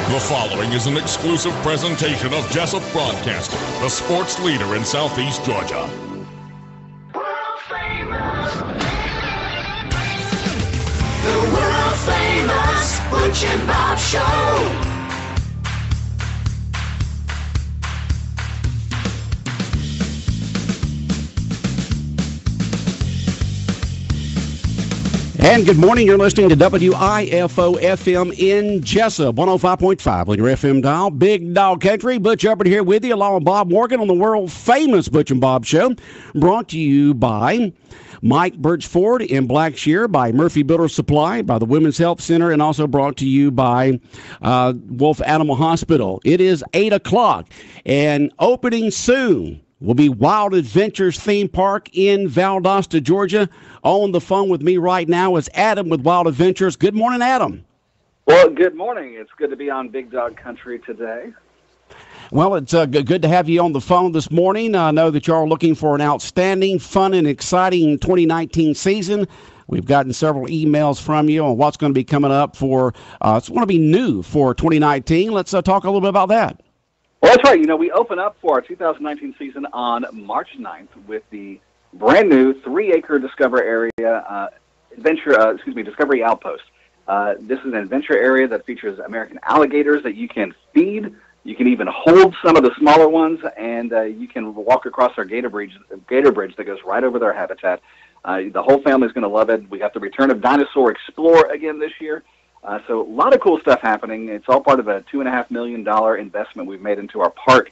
The following is an exclusive presentation of Jesup Broadcasting, the sports leader in Southeast Georgia. World famous. The world famous Butch and Bob Show. And good morning. You're listening to WIFO FM in Jesup, 105.5 on your FM dial. Big Dog Country. Butch Hubbard here with you, along with Bob Morgan on the world-famous Butch and Bob Show. Brought to you by Mike Birchford in Blackshear, by Murphy Builder Supply, by the Women's Health Center, and also brought to you by Wolf Animal Hospital. It is 8 o'clock, and opening soon will be Wild Adventures Theme Park in Valdosta, Georgia. On the phone with me right now is Adam with Wild Adventures. Good morning, Adam. Well, good morning. It's good to be on Big Dog Country today. Well, it's good to have you on the phone this morning. I know that you are looking for an outstanding, fun, and exciting 2019 season. We've gotten several emails from you on what's going to be coming up for, it's going to be new for 2019. Let's talk a little bit about that. Well, that's right. You know, we open up for our 2019 season on March 9th with the brand new 3-acre Discovery Outpost. This is an adventure area that features American alligators that you can feed. You can even hold some of the smaller ones, and you can walk across our gator bridge that goes right over their habitat. The whole family is going to love it. We got the return of Dinosaur Explorer again this year. So a lot of cool stuff happening. It's all part of a $2.5 million investment we've made into our park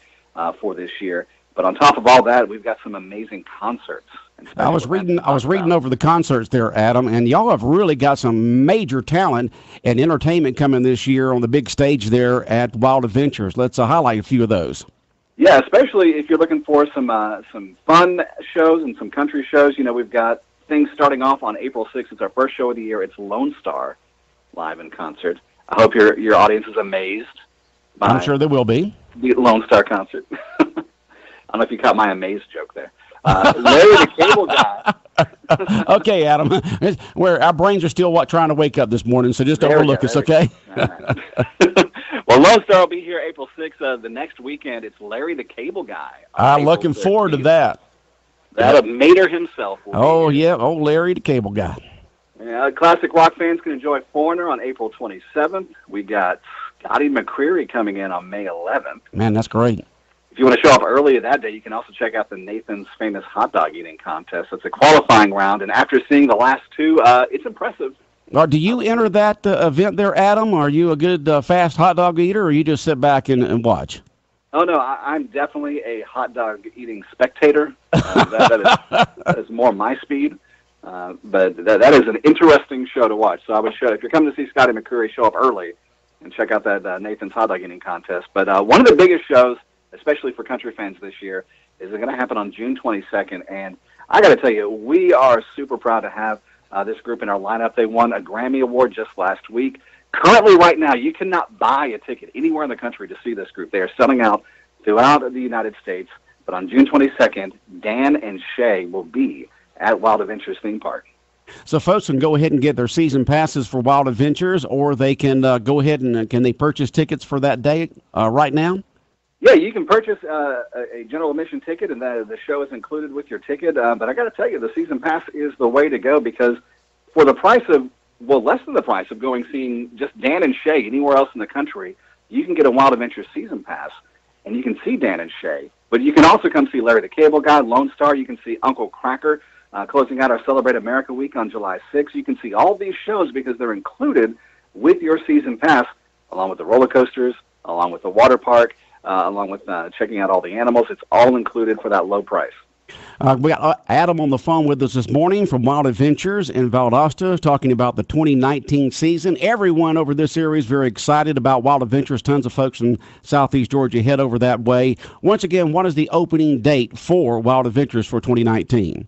for this year. But on top of all that, we've got some amazing concerts. I was reading over the concerts there, Adam, and y'all have really got some major talent and entertainment coming this year on the big stage there at Wild Adventures. Let's highlight a few of those. Yeah, especially if you're looking for some fun shows and some country shows. You know, we've got things starting off on April 6th. It's our first show of the year. It's Lone Star live in concert. I hope your audience is amazed by I'm sure they will be. The Lone Star concert. I don't know if you caught my amazed joke there. Larry the Cable Guy. Okay, Adam. Our brains are still trying to wake up this morning, so just overlook us, okay? Right. Well, Lone Star will be here April 6th. The next weekend, it's Larry the Cable Guy. I'm looking forward to that. That Mater himself will be here. Yeah. Oh, Larry the Cable Guy. Classic rock fans can enjoy Foreigner on April 27th. We got Scotty McCreery coming in on May 11th. Man, that's great. If you want to show up earlier that day, you can also check out the Nathan's Famous Hot Dog Eating Contest. It's a qualifying round, and after seeing the last two, it's impressive. Do you enter that event there, Adam? Are you a good fast hot dog eater, or you just sit back and watch? Oh, no, I'm definitely a hot dog eating spectator. That is more my speed. But that is an interesting show to watch. So I would if you're coming to see Scotty McCreery, show up early and check out that Nathan's Hot Dog Eating Contest. But one of the biggest shows, especially for country fans this year, is going to happen on June 22nd. And I got to tell you, we are super proud to have this group in our lineup. They won a Grammy Award just last week. Currently, right now, you cannot buy a ticket anywhere in the country to see this group. They are selling out throughout the United States. But on June 22nd, Dan and Shay will be at Wild Adventures Theme Park. So folks can go ahead and get their season passes for Wild Adventures, or they can go ahead and can they purchase tickets for that day right now? Yeah, you can purchase a general admission ticket, and the show is included with your ticket. But I got to tell you, the season pass is the way to go, because for the price of, less than the price of seeing just Dan and Shay anywhere else in the country, you can get a Wild Adventures season pass, and you can see Dan and Shay. But you can also come see Larry the Cable Guy, Lone Star. You can see Uncle Cracker, closing out our Celebrate America Week on July 6th. You can see all these shows because they're included with your season pass, along with the roller coasters, along with the water park, along with checking out all the animals. It's all included for that low price. We got Adam on the phone with us this morning from Wild Adventures in Valdosta, talking about the 2019 season. Everyone over this area is very excited about Wild Adventures. Tons of folks in Southeast Georgia head over that way. Once again, what is the opening date for Wild Adventures for 2019?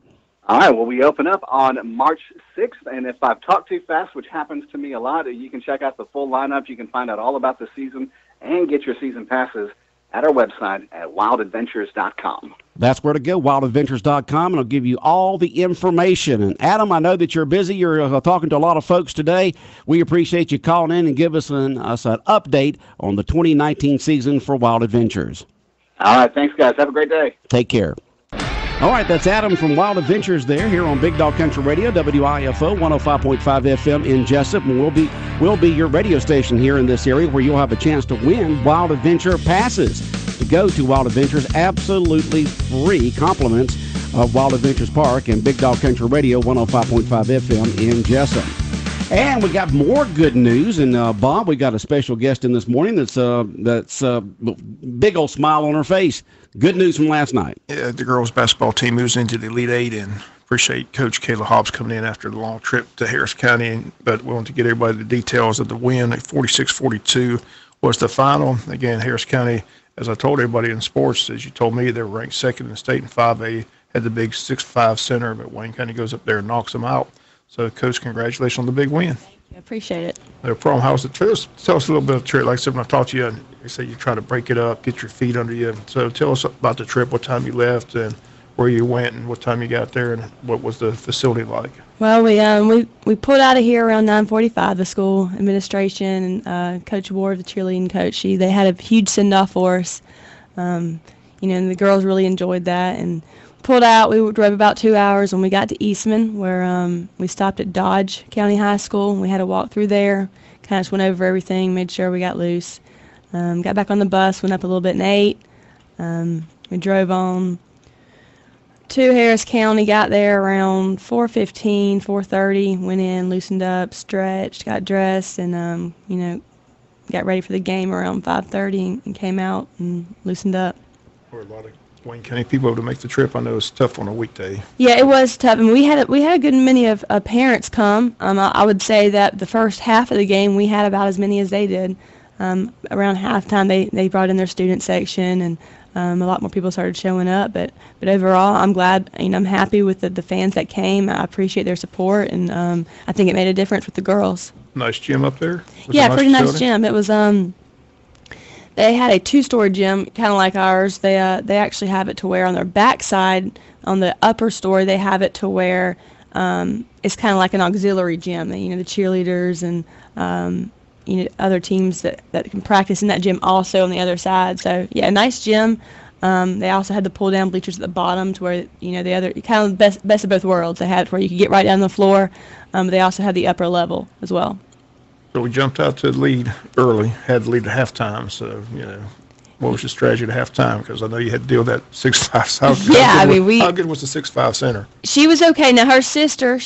All right, well, we open up on March 6th, and if I've talked too fast, which happens to me a lot, you can check out the full lineup. You can find out all about the season and get your season passes at our website at wildadventures.com. That's where to go, wildadventures.com, and I'll give you all the information. And Adam, I know that you're busy. You're talking to a lot of folks today. We appreciate you calling in and give us an update on the 2019 season for Wild Adventures. All right, thanks, guys. Have a great day. Take care. All right, that's Adam from Wild Adventures there here on Big Dog Country Radio, WIFO 105.5 FM in Jesup. And we'll be your radio station here in this area where you'll have a chance to win Wild Adventure passes to go to Wild Adventures, absolutely free compliments of Wild Adventures Park and Big Dog Country Radio 105.5 FM in Jesup. And we got more good news. And Bob, we got a special guest in this morning that's big old smile on her face. Good news from last night. Yeah, the girls' basketball team moves into the Elite Eight, and appreciate Coach Kayla Hobbs coming in after the long trip to Harris County. But we want to get everybody the details of the win. At 46-42 was the final. Again, Harris County, as I told everybody in sports, as you told me, they were ranked second in the state in 5A, had the big 6'5" center, but Wayne County goes up there and knocks them out. So, Coach, congratulations on the big win. I appreciate it. No problem. How's the trip? Tell us a little bit of the trip. Like I said, when I talked to you, you said you try to break it up, get your feet under you. So tell us about the trip, what time you left, and where you went, and what time you got there, and what was the facility like? Well, we pulled out of here around 9:45. The school administration and Coach Ward, the cheerleading coach, they had a huge send-off for us. And the girls really enjoyed that. And pulled out. We drove about 2 hours when we got to Eastman, where we stopped at Dodge County High School. We had a walk through there, kind of just went over everything, made sure we got loose. Got back on the bus, went up a little bit and ate. We drove on to Harris County, got there around 4:15, 4:30, went in, loosened up, stretched, got dressed, and, got ready for the game around 5:30 and came out and loosened up. Were a lot of Wayne County people able to make the trip? I know it's tough on a weekday. Yeah, it was tough. I mean, we had a good many of parents come. I would say that the first half of the game we had about as many as they did. Around halftime, they brought in their student section, and a lot more people started showing up. But overall, I'm glad. I'm happy with the fans that came. I appreciate their support, and I think it made a difference with the girls. Nice gym up there? Yeah, pretty nice gym. It was. They had a 2-story gym, kind of like ours. They actually have it to where on their backside, on the upper story, they have it to where it's kind of like an auxiliary gym. The cheerleaders and other teams that can practice in that gym also on the other side. So yeah, nice gym. They also had the pull down bleachers at the bottom to where the other kind of best of both worlds. They had it where you could get right down the floor. They also had the upper level as well. So we jumped out to the lead early, had the lead at halftime. So, what was your strategy at halftime? Because I know you had to deal with that 6'5". How good was the 6'5" center? She was okay. Now her sister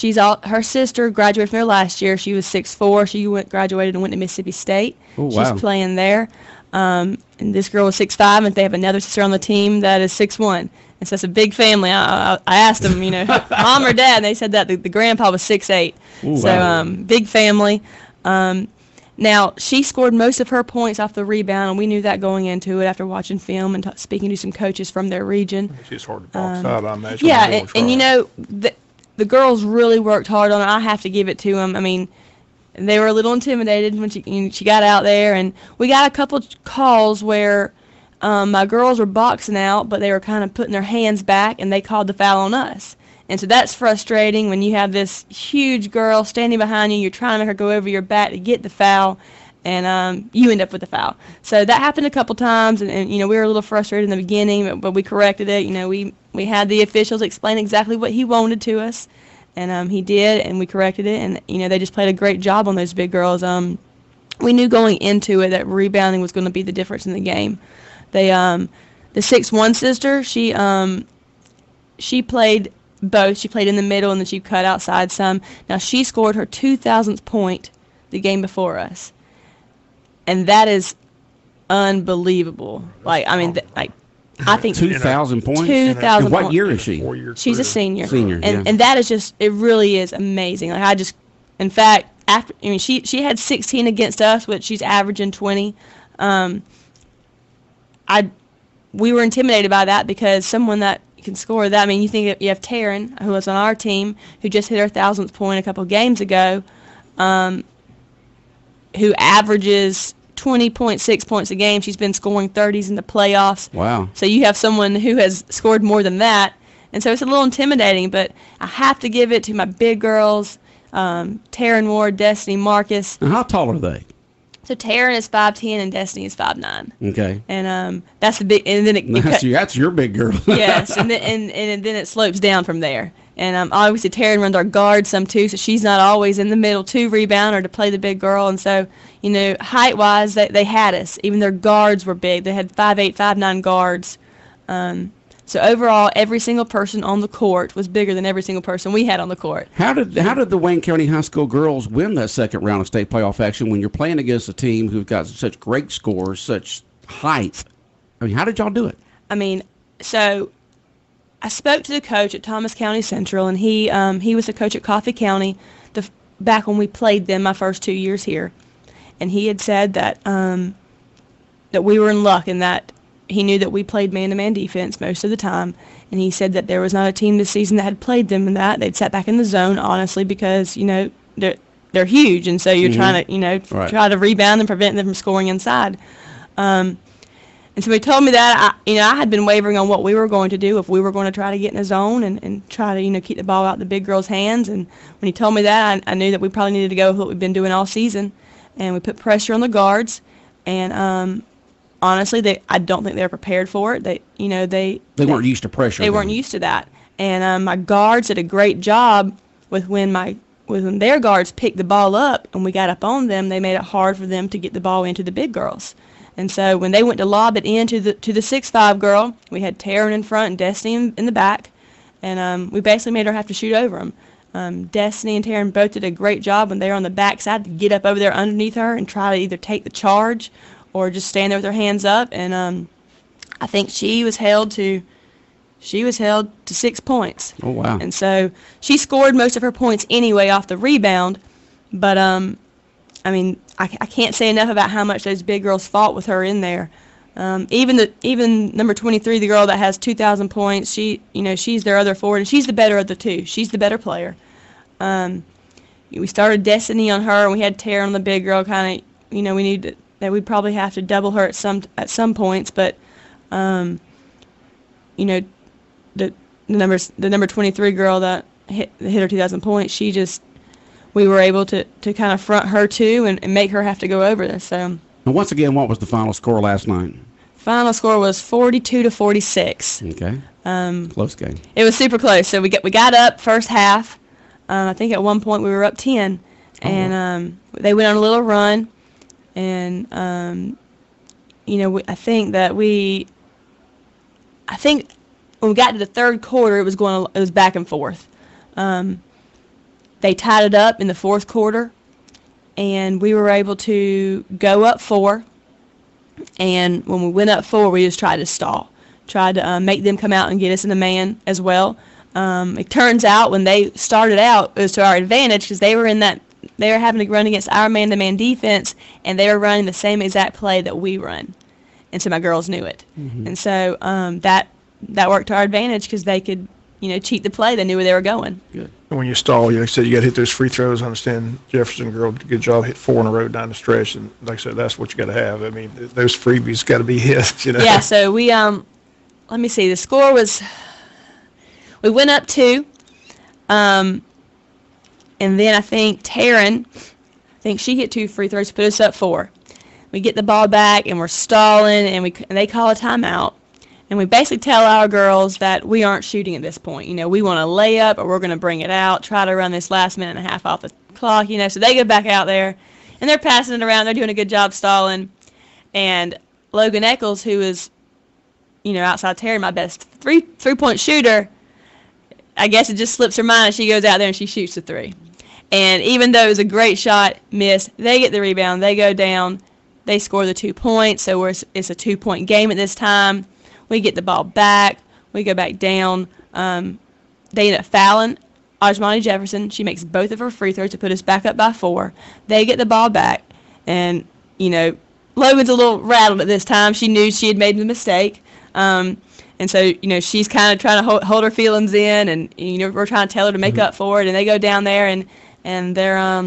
graduated from there last year. She was 6'4". She graduated and went to Mississippi State. Oh, wow. She's playing there. And this girl was 6'5", and they have another sister on the team that is 6'1". And so it's a big family. I asked them, mom or dad, and they said that the grandpa was 6'8". Ooh, so wow. Big family. Now, she scored most of her points off the rebound, and we knew that going into it after watching film and speaking to some coaches from their region. She's hard to box out, I imagine. Yeah, and the girls really worked hard on it. I have to give it to them. I mean, they were a little intimidated when she got out there, and we got a couple calls where my girls were boxing out, but they were kind of putting their hands back, and they called the foul on us. And so that's frustrating when you have this huge girl standing behind you. You're trying to make her go over your back to get the foul, and you end up with the foul. So that happened a couple times, and we were a little frustrated in the beginning, but we corrected it. We had the officials explain exactly what he wanted to us, and he did, and we corrected it. And they just played a great job on those big girls. We knew going into it that rebounding was going to be the difference in the game. The 6'1" sister, she played both. She played in the middle, and then she cut outside some. Now, she scored her 2,000th point the game before us. And that is unbelievable. I think 2,000 points? 2,000 And what points. year is she? She's a senior. Yeah. And that is just, it really is amazing. In fact, she had 16 against us, which she's averaging 20. We were intimidated by that because someone that can score that. I mean, you think you have Taryn, who was on our team, who just hit her 1,000th point a couple of games ago, who averages 20.6 points a game. She's been scoring 30s in the playoffs. Wow. So you have someone who has scored more than that. And so it's a little intimidating, but I have to give it to my big girls, Taryn Ward, Destiny Marcus. And how tall are they? So Taryn is 5'10" and Destiny is 5'9". Okay. And that's the big. And then That's your big girl. yes, and then it slopes down from there. And obviously Taryn runs our guard some too, so she's not always in the middle to rebound or to play the big girl. And so, height-wise, they had us. Even their guards were big. They had 5'8", 5'9" guards. So overall, every single person on the court was bigger than every single person we had on the court. How did the Wayne County High School girls win that second round of state playoff action when you're playing against a team who've got such great scores, such height? I mean, how did y'all do it? I mean, so I spoke to the coach at Thomas County Central, and he was the coach at Coffee County back when we played them my first 2 years here, and he had said that that we were in luck and that he knew that we played man-to-man defense most of the time, and he said that there was not a team this season that had played them in that. They'd sat back in the zone, honestly, because they're huge, and so you're trying to try to rebound and prevent them from scoring inside. And so he told me that I had been wavering on what we were going to do, if we were going to try to get in a zone and try to keep the ball out the big girls' hands. And when he told me that, I knew that we probably needed to go with what we've been doing all season, and we put pressure on the guards. And honestly, I don't think they were prepared for it. They weren't used to pressure. They weren't used to that. And my guards did a great job with when their guards picked the ball up and we got up on them. They made it hard for them to get the ball into the big girls. And so when they went to lob it into the 6'5" girl, we had Taryn in front and Destiny in the back, and we basically made her have to shoot over them. Destiny and Taryn both did a great job when they were on the backside to get up over there underneath her and try to either take the charge or just stand there with her hands up. And I think she was held to 6 points. Oh, wow. And so she scored most of her points anyway off the rebound, but I mean, I can't say enough about how much those big girls fought with her in there. Even number 23, the girl that has 2,000 points, she's their other forward, and she's the better of the two. She's the better player. We started Destiny on her, and we had Tara on the big girl. Kind of, we need that we'd probably have to double her at some points, but the number 23 girl that hit her 2,000 points, we were able to kind of front her too and make her have to go over this. So. And once again, what was the final score last night? Final score was 42-46. Okay. Close game. It was super close. So we got up first half. I think at one point we were up 10, and they went on a little run, and I think when we got to the third quarter, it was back and forth. They tied it up in the fourth quarter, and we were able to go up 4. And when we went up 4, we just tried to stall, tried to make them come out and get us in the man as well. It turns out when they started out, it was to our advantage because they were having to run against our man-to-man defense, and they were running the same exact play that we run. And so my girls knew it. Mm-hmm. And so that worked to our advantage because they could, cheat the play. They knew where they were going. Good. And when you stall, like I said, you got to hit those free throws. I understand Jefferson girl did a good job, hit 4 in a row down the stretch, and like I said, that's what you got to have. I mean, those freebies got to be hit. Yeah. So we let me see. The score was we went up 2, and then I think Taryn, she hit 2 free throws to put us up 4. We get the ball back and we're stalling, and they call a timeout. And we basically tell our girls that we aren't shooting at this point. We want to lay up or we're going to bring it out, try to run this last minute and a half off the clock, So they go back out there, and they're passing it around. They're doing a good job stalling. And Logan Eccles, who is, outside Terry, my best three-point shooter, I guess it just slips her mind, and she goes out there and she shoots the 3. And even though it was a great shot, missed, they get the rebound. They go down. They score the 2 points, so it's a 2-point game at this time. We get the ball back. We go back down. They end up fouling Ajmani Jefferson. She makes both of her free throws to put us back up by 4. They get the ball back. And, Logan's a little rattled at this time. She knew she had made the mistake. And so, she's kind of trying to hold her feelings in. And, we're trying to tell her to make up for it. And they go down there and they're,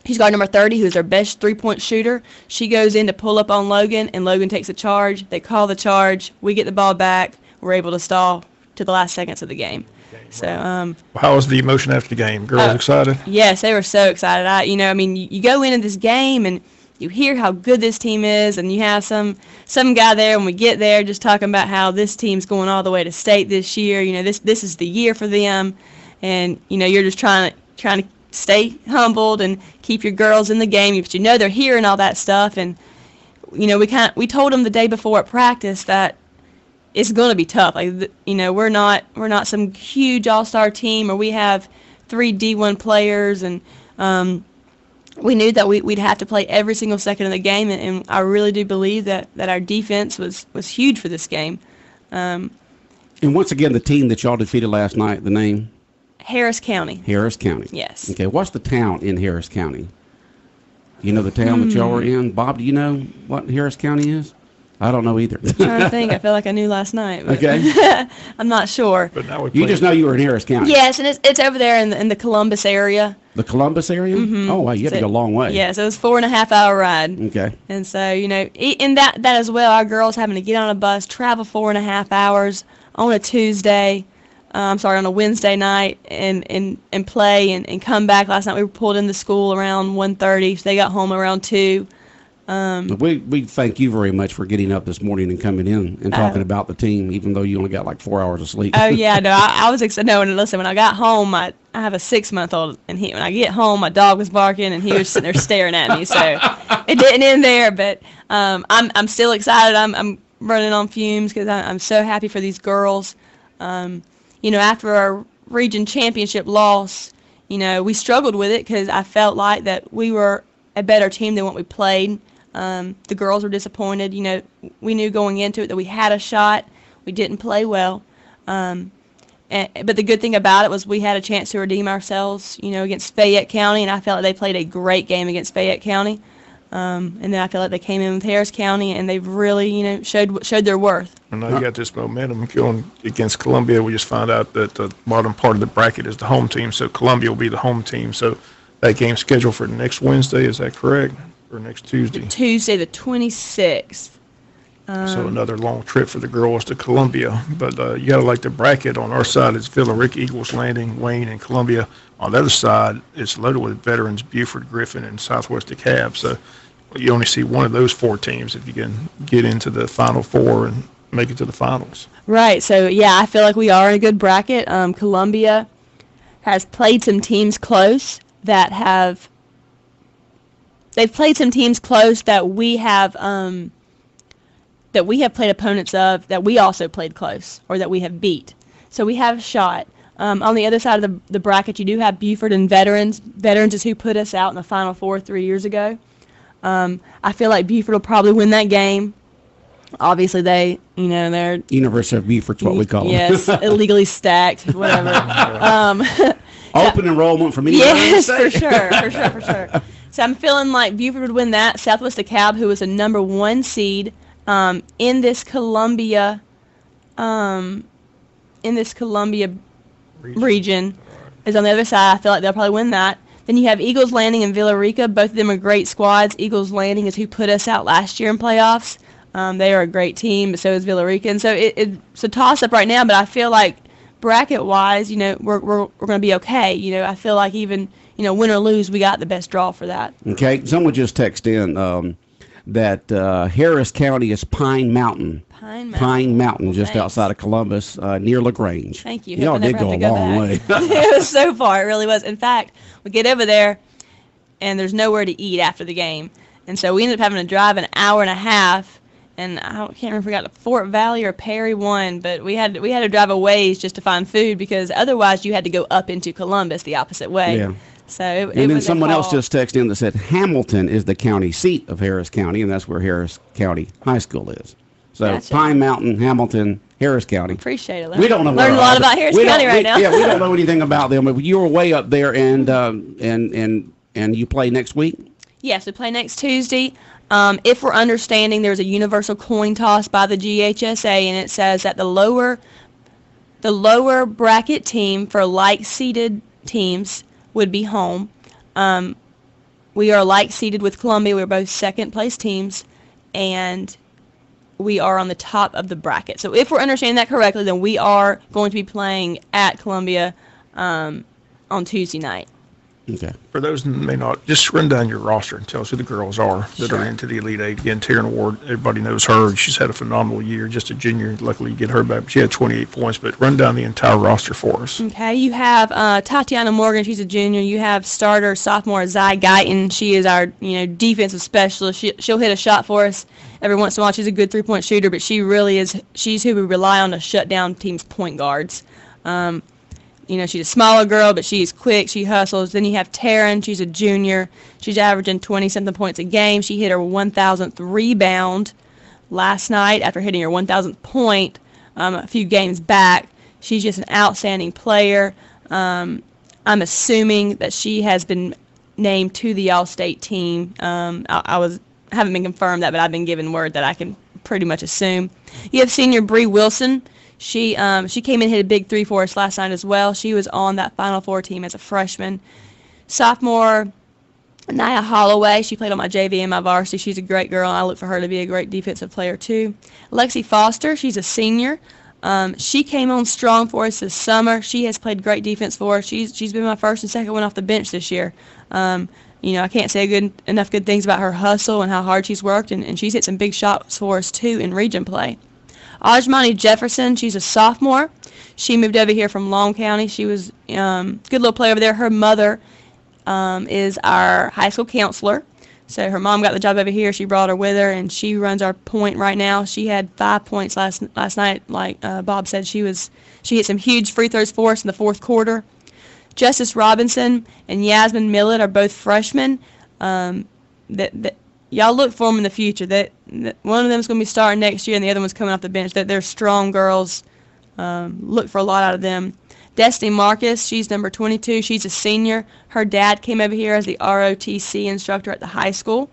She's guard number 30, who's their best three-point shooter. She goes in to pull up on Logan, and Logan takes a charge. They call the charge. We get the ball back. We're able to stall to the last seconds of the game. So, how was the emotion after the game? Girls excited? Yes, they were so excited. You go into this game and you hear how good this team is, and you have some guy there when we get there just talking about how this team's going all the way to state this year. This is the year for them, and you're just trying to stay humbled and keep your girls in the game, but they're hearing all that stuff. And we told them the day before at practice that it's going to be tough. We're not some huge all-star team, or we have 3 D1 players, and we knew that we'd have to play every single second of the game, and I really do believe that our defense was huge for this game. And once again, the team that y'all defeated last night, the name? Harris County. Harris County. Yes. Okay, what's the town in Harris County? You know the town that y'all were in? Bob, do you know what Harris County is? I don't know either. I'm trying to think. I feel like I knew last night. But Okay. I'm not sure. But now You just know you were in Harris County. Yes, and it's over there in the Columbus area. The Columbus area? Mm-hmm. Oh, wow, you had to go a long way. Yes, it was 4.5-hour ride. Okay. And so, in that as well, our girls having to get on a bus, travel 4.5 hours on a Tuesday, on a Wednesday night, and play and come back. Last night we were pulled into school around 1:30, so they got home around 2. We thank you very much for getting up this morning and coming in and talking about the team, even though you only got like 4 hours of sleep. Oh yeah, no, I was excited. No, and listen, when I got home, I have a 6-month-old, and when I get home, my dog was barking, and he was sitting there staring at me. So it didn't end there, but I'm still excited. I'm running on fumes because I'm so happy for these girls. After our region championship loss, we struggled with it because I felt like that we were a better team than what we played. The girls were disappointed. We knew going into it that we had a shot. We didn't play well. But the good thing about it was we had a chance to redeem ourselves, against Fayette County, and I felt like they played a great game against Fayette County. And then I feel like they came in with Harris County, and they've really, showed their worth. I know you got this momentum going against Columbia. We just found out that the bottom part of the bracket is the home team, so Columbia will be the home team. So that game's scheduled for next Wednesday, is that correct? Or next Tuesday? Tuesday, the 26th. So another long trip for the girls to Columbia. But you got to like the bracket. On our side, it's Villa Rica, Eagles Landing, Wayne, and Columbia. On the other side, it's loaded with veterans, Buford, Griffin, and Southwest DeKalb. So you only see one of those 4 teams if you can get into the Final Four and make it to the finals. Right. So, yeah, I feel like we are in a good bracket. Columbia has played some teams close that have – they've played some teams close that we have played opponents of that we also played close or that we have beat. So we have a shot. On the other side of the bracket, you do have Buford and Veterans. Veterans is who put us out in the Final Four 3 years ago. I feel like Buford will probably win that game. Obviously, they're University of Beaufort's what we call them. Yes, illegally stacked, whatever. Open enrollment from any Yes, for sure. So I'm feeling like Buford would win that. Southwest DeKalb, who was a number 1 seed in this Columbia region, is on the other side. I feel like they'll probably win that. Then you have Eagles Landing and Villa Rica. Both of them are great squads. Eagles Landing is who put us out last year in playoffs. They are a great team, but so is Villa Rica. And so it's a toss-up right now, but I feel like bracket-wise, we're going to be okay. I feel like even, win or lose, we got the best draw for that. Okay. Someone just texted in that Harris County is Pine Mountain. Pine Mountain, just thanks. Outside of Columbus, near LaGrange. Thank you. Y'all did go a long way. It was so far. It really was. In fact, we get over there, and there's nowhere to eat after the game. And so we ended up having to drive an hour and a half, and I can't remember if we got to Fort Valley or Perry 1, but we had to drive a ways just to find food because otherwise you had to go up into Columbus the opposite way. Yeah. So it And then was someone else just texted in that said Hamilton is the county seat of Harris County, and that's where Harris County High School is. So Gotcha. Pine Mountain, Hamilton, Harris County. Appreciate it. We don't know. Learned a lot about Harris County right now. Yeah, we don't know anything about them. But you were way up there, and you play next week. Yes, we play next Tuesday. If we're understanding, there's a universal coin toss by the GHSA, and it says that the lower bracket team for like-seeded teams would be home. we are like seeded with Columbia. We're both second-place teams, and we are on the top of the bracket. So if we're understanding that correctly, then we are going to be playing at Columbia on Tuesday night. Okay. For those that may not, just run down your roster and tell us who the girls are that are into the Elite Eight. Again, Taryn Ward, everybody knows her. She's had a phenomenal year, just a junior. Luckily, you get her back. She had 28 points, but run down the entire roster for us. Okay, you have Tatiana Morgan. She's a junior. You have starter sophomore Zy Guyton. She is our defensive specialist. She'll hit a shot for us every once in a while. She's a good three-point shooter, but she really is. She's who we rely on to shut down teams' point guards. She's a smaller girl, but she's quick. She hustles. Then you have Taryn. She's a junior. She's averaging 20-something points a game. She hit her 1,000th rebound last night after hitting her 1,000th point a few games back. She's just an outstanding player. I'm assuming that she has been named to the All-State team. Haven't been confirmed that, but I've been given word that I can pretty much assume. You have senior Bree Wilson. She came in and hit a big three for us last night as well. She was on that Final Four team as a freshman. Sophomore Nia Holloway, she played on my JV and my varsity. She's a great girl, and I look for her to be a great defensive player too. Lexi Foster, she's a senior. She came on strong for us this summer. She has played great defense for us. She's been my first and second one off the bench this year. I can't say enough good things about her hustle and how hard she's worked, and she's hit some big shots for us too in region play. Ajmani Jefferson, she's a sophomore. She moved over here from Long County. She was a good little player over there. Her mother is our high school counselor. So her mom got the job over here. She brought her with her, and she runs our point right now. She had 5 points last night. Like Bob said, she hit some huge free throws for us in the fourth quarter. Justice Robinson and Yasmin Millett are both freshmen. Y'all look for them in the future. That one of them is going to be starting next year, and the other one's coming off the bench. They're strong girls. Look for a lot out of them. Destiny Marcus, she's number 22. She's a senior. Her dad came over here as the ROTC instructor at the high school.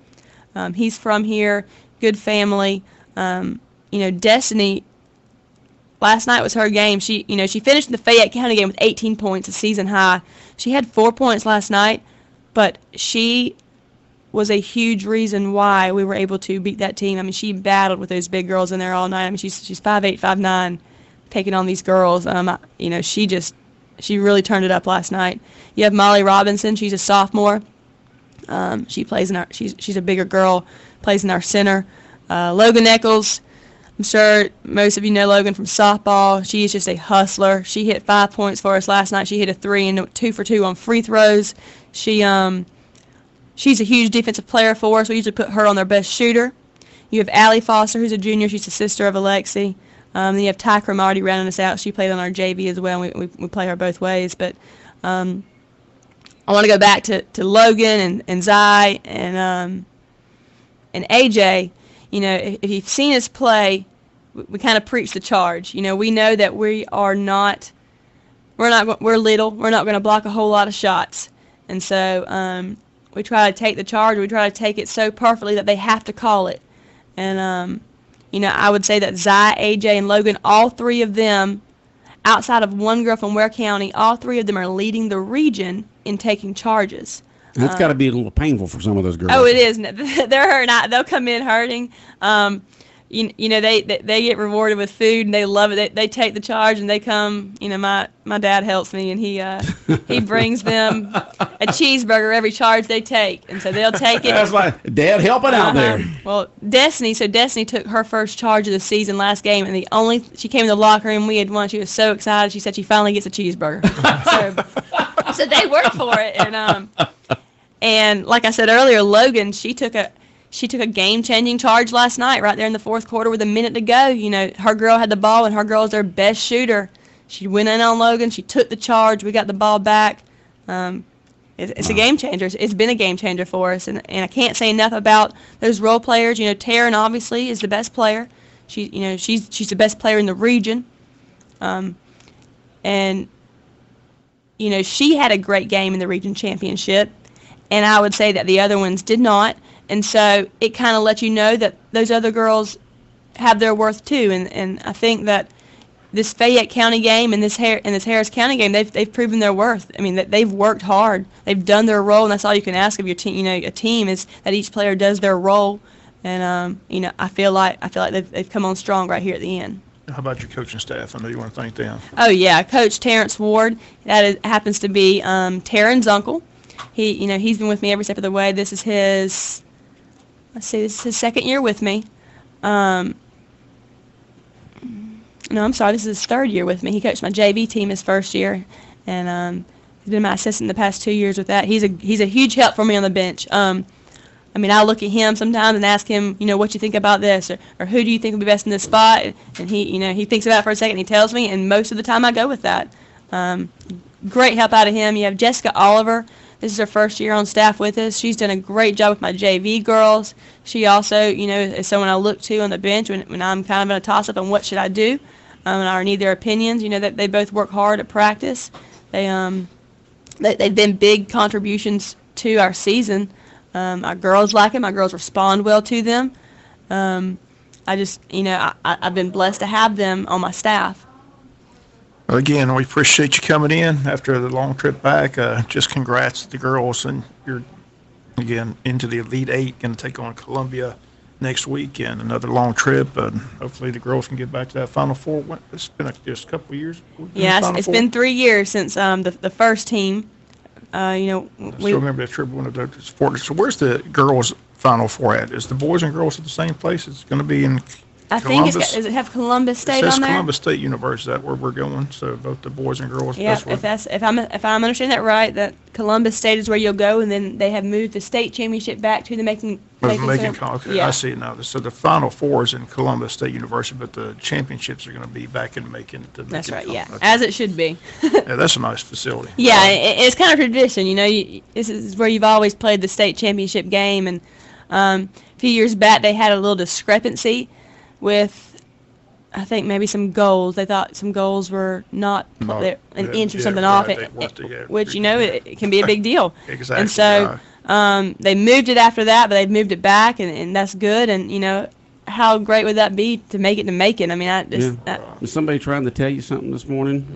He's from here. Good family. Destiny, last night was her game. She finished the Fayette County game with 18 points, a season high. She had 4 points last night, but she was a huge reason why we were able to beat that team. I mean, she battled with those big girls in there all night. I mean, she's 5'8", 5'9", taking on these girls. She really turned it up last night. You have Molly Robinson. She's a sophomore. She plays in she's a bigger girl, plays in our center. Logan Eccles, I'm sure most of you know Logan from softball. She is just a hustler. She hit 5 points for us last night. She hit a 3 and 2 for 2 on free throws. She's a huge defensive player for us. We usually put her on their best shooter. You have Allie Foster, who's a junior. She's the sister of Alexi. Then you have Ty Cromartie rounding us out. She played on our JV as well. We play her both ways. But I want to go back to Logan and Zy and AJ. If you've seen us play, we kind of preach the charge. We know that we're little. We're not going to block a whole lot of shots. And so we try to take the charge. We try to take it so perfectly that they have to call it. And, I would say that Zy, AJ, and Logan, all three of them, outside of one girl from Ware County, all three of them are leading the region in taking charges. That's got to be a little painful for some of those girls. Oh, it is. They're hurting. They'll come in hurting. They get rewarded with food, and they love it. They take the charge, and they come. My dad helps me, and he brings them a cheeseburger every charge they take, and so they'll take it. That's like Dad helping out there. Well, Destiny took her first charge of the season last game, and she came in the locker room. We had won. She was so excited. She said she finally gets a cheeseburger. so they worked for it, and like I said earlier, Logan, she took a game-changing charge last night right there in the fourth quarter with a minute to go. Her girl had the ball, and her girl is their best shooter. She went in on Logan. She took the charge. We got the ball back. It's a game changer. It's been a game changer for us, and I can't say enough about those role players. Taryn obviously is the best player. She's the best player in the region, and she had a great game in the region championship, and I would say that the other ones did not. And so it kind of lets you know that those other girls have their worth too. And I think that this Fayette County game and this Harris County game, they've proven their worth. I mean, they've worked hard. They've done their role, and that's all you can ask of your team. A team is that each player does their role, and I feel like they've come on strong right here at the end. How about your coaching staff? I know you want to thank them. Oh yeah, Coach Terrence Ward. Happens to be Taryn's uncle. He's been with me every step of the way. This is his second year with me. No, I'm sorry, this is his third year with me. He coached my JV team his first year, and he's been my assistant the past 2 years with that. He's a huge help for me on the bench. I look at him sometimes and ask him, what you think about this, or who do you think would be best in this spot? And he thinks about it for a second, and he tells me, and most of the time I go with that. Great help out of him. You have Jessica Oliver. This is her first year on staff with us. She's done a great job with my JV girls. She also, is someone I look to on the bench when I'm kind of in a toss-up on what should I do, and I need their opinions. That they both work hard at practice. They've been big contributions to our season. Our girls like them. Our girls respond well to them. I've been blessed to have them on my staff. Well, again, we appreciate you coming in after the long trip back. Just congrats to the girls, and you're, again, into the Elite Eight, going to take on Columbia next week, and another long trip, and hopefully the girls can get back to that Final Four. It's been just a couple of years. Yeah, it's been 3 years since the first team. I still remember that trip. One of those sports. So where's the girls' Final Four at? Is the boys and girls at the same place? It's going to be in Columbus? Does it have Columbus State on there? It says Columbus State University. Is that where we're going? So both the boys and girls. Yeah, if I'm understanding that right, that Columbus State is where you'll go, and then they have moved the state championship back to the Macon. Okay, yeah. I see it now. So the Final Four is in Columbus State University, but the championships are going to be back in Macon. That's right. Yeah, okay. As it should be. Yeah, that's a nice facility. Yeah, it's kind of tradition. This is where you've always played the state championship game, and a few years back they had a little discrepancy with, I think, maybe some goals. They thought some goals were not an inch or something off, which it can be a big deal. Exactly. And so they moved it after that, but they've moved it back, and that's good. And how great would that be to make it to Macon? Is somebody trying to tell you something this morning?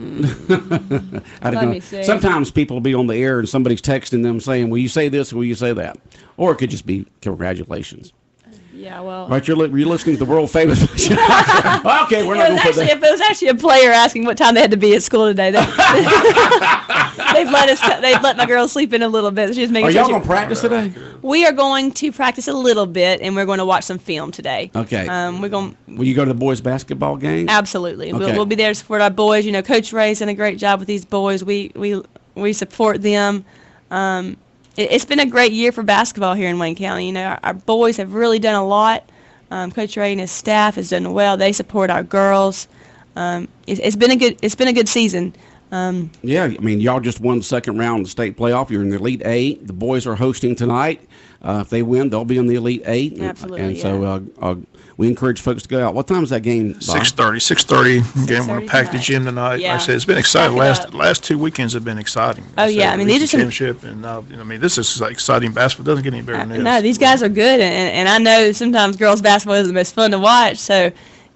I don't Let know. me see. Sometimes people will be on the air and somebody's texting them saying, "Will you say this? Will you say that?" Or it could just be congratulations. Yeah, well. Right, you're listening to the world famous. Okay, we're not going to put that. It was actually a player asking what time they had to be at school today. They've let my girls sleep in a little bit. Just making Are y'all going to practice today? We are going to practice a little bit, and we're going to watch some film today. Okay. Will you go to the boys' basketball game? Absolutely. Okay. We'll be there to support our boys. Coach Ray's done a great job with these boys. We support them. It's been a great year for basketball here in Wayne County. Our boys have really done a lot. Coach Ray and his staff has done well. They support our girls. It's been a good season. Yeah, y'all just won the second round of the state playoff. You're in the Elite Eight. The boys are hosting tonight. If they win, they'll be in the Elite Eight. Absolutely. And so we encourage folks to go out. What time is that game, Bob? 6:30. Again, we're going to pack the gym tonight. Yeah. Like I said, it's been exciting. Last 2 weekends have been exciting. Oh, yeah. These are some championship, and this is exciting basketball. It doesn't get any better than this. No, these guys are good, and I know sometimes girls basketball is the most fun to watch. So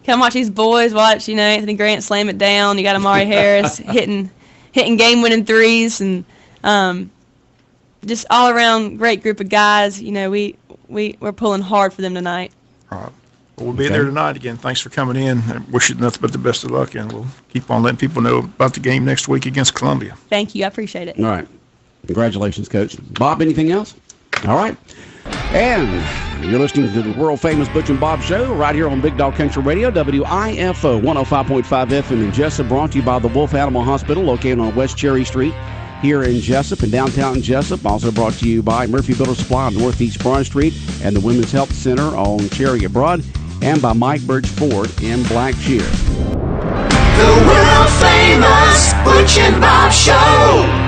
come watch these boys. Watch Anthony Grant slam it down. You got Amari Harris hitting game-winning threes, and just all around great group of guys. We're pulling hard for them tonight. All right. We'll be there tonight again. Thanks for coming in. I wish you nothing but the best of luck, and we'll keep on letting people know about the game next week against Columbia. Thank you. I appreciate it. All right. Congratulations, Coach. Bob, anything else? All right. And you're listening to the world-famous Butch and Bob Show right here on Big Dog Country Radio, WIFO 105.5 FM in Jesup, brought to you by the Wolf Animal Hospital, located on West Cherry Street here in Jesup and downtown Jesup. Also brought to you by Murphy Builder Supply on Northeast Broad Street and the Women's Health Center on Chariot Broad, and by Mike Birch Ford in Blackshear. The world famous Butch and Bob Show.